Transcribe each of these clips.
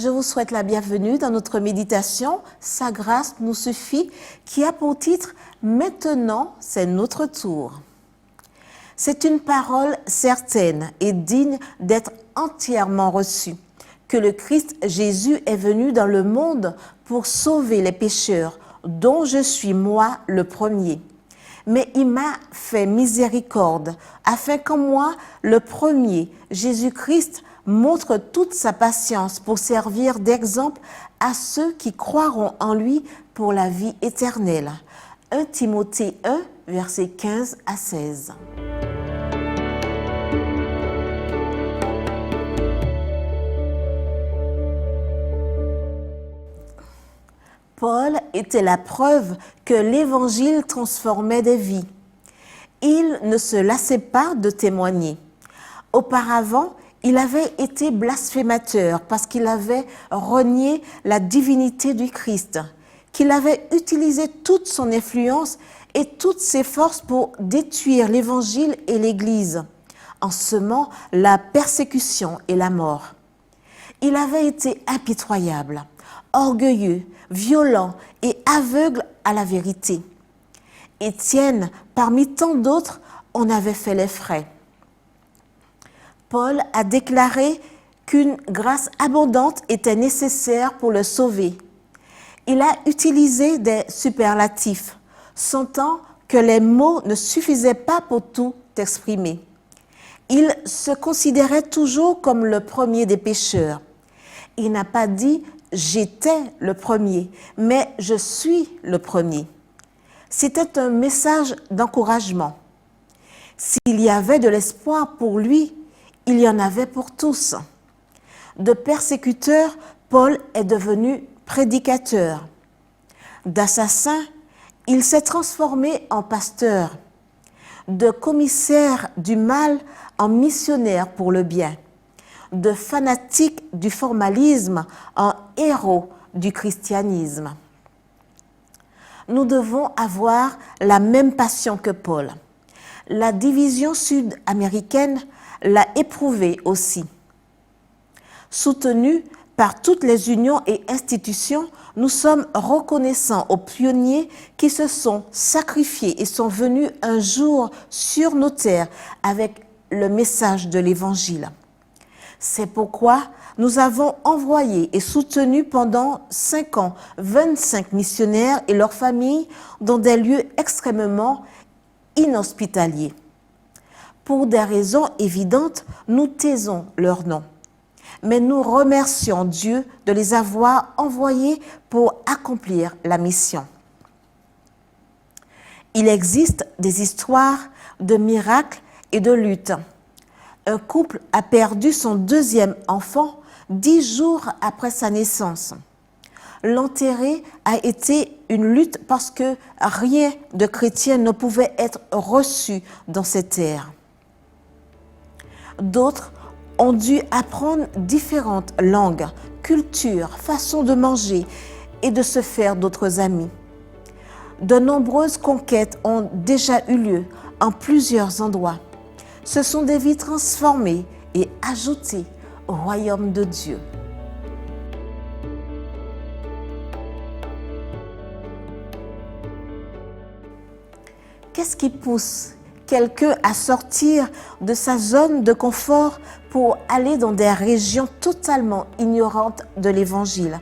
Je vous souhaite la bienvenue dans notre méditation « Sa grâce nous suffit » qui a pour titre « Maintenant, c'est notre tour ». C'est une parole certaine et digne d'être entièrement reçue, que le Christ Jésus est venu dans le monde pour sauver les pécheurs, dont je suis moi le premier. Mais il m'a fait miséricorde, afin qu'en moi, le premier, Jésus-Christ, montre toute sa patience pour servir d'exemple à ceux qui croiront en lui pour la vie éternelle. 1 Timothée 1, versets 15 à 16. Paul était la preuve que l'Évangile transformait des vies. Il ne se lassait pas de témoigner. Auparavant, il avait été blasphémateur parce qu'il avait renié la divinité du Christ, qu'il avait utilisé toute son influence et toutes ses forces pour détruire l'Évangile et l'Église, en semant la persécution et la mort. Il avait été impitoyable, orgueilleux, violent et aveugle à la vérité. Étienne, parmi tant d'autres, en avait fait les frais. Paul a déclaré qu'une grâce abondante était nécessaire pour le sauver. Il a utilisé des superlatifs, sentant que les mots ne suffisaient pas pour tout exprimer. Il se considérait toujours comme le premier des pécheurs. Il n'a pas dit « j'étais le premier », mais « je suis le premier ». C'était un message d'encouragement. S'il y avait de l'espoir pour lui, il y en avait pour tous. De persécuteur, Paul est devenu prédicateur. D'assassin, il s'est transformé en pasteur. De commissaire du mal en missionnaire pour le bien. De fanatique du formalisme en héros du christianisme. Nous devons avoir la même passion que Paul. La division sud-américaine l'a éprouvé aussi. Soutenus par toutes les unions et institutions, nous sommes reconnaissants aux pionniers qui se sont sacrifiés et sont venus un jour sur nos terres avec le message de l'Évangile. C'est pourquoi nous avons envoyé et soutenu pendant 5 ans 25 missionnaires et leurs familles dans des lieux extrêmement inhospitaliers. Pour des raisons évidentes, nous taisons leur nom. Mais nous remercions Dieu de les avoir envoyés pour accomplir la mission. Il existe des histoires de miracles et de luttes. Un couple a perdu son 2e enfant 10 jours après sa naissance. L'enterrer a été une lutte parce que rien de chrétien ne pouvait être reçu dans ces terres. D'autres ont dû apprendre différentes langues, cultures, façons de manger et de se faire d'autres amis. De nombreuses conquêtes ont déjà eu lieu en plusieurs endroits. Ce sont des vies transformées et ajoutées au royaume de Dieu. Qu'est-ce qui pousse quelqu'un à sortir de sa zone de confort pour aller dans des régions totalement ignorantes de l'Évangile?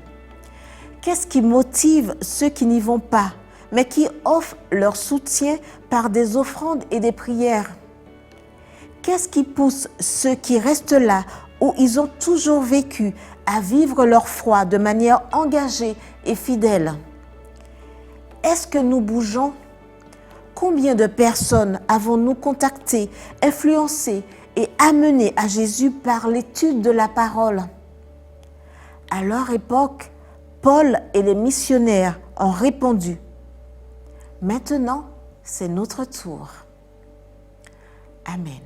Qu'est-ce qui motive ceux qui n'y vont pas, mais qui offrent leur soutien par des offrandes et des prières? Qu'est-ce qui pousse ceux qui restent là où ils ont toujours vécu à vivre leur foi de manière engagée et fidèle? Est-ce que nous bougeons? Combien de personnes avons-nous contactées, influencées et amenées à Jésus par l'étude de la parole? À leur époque, Paul et les missionnaires ont répondu « Maintenant, c'est notre tour. » Amen.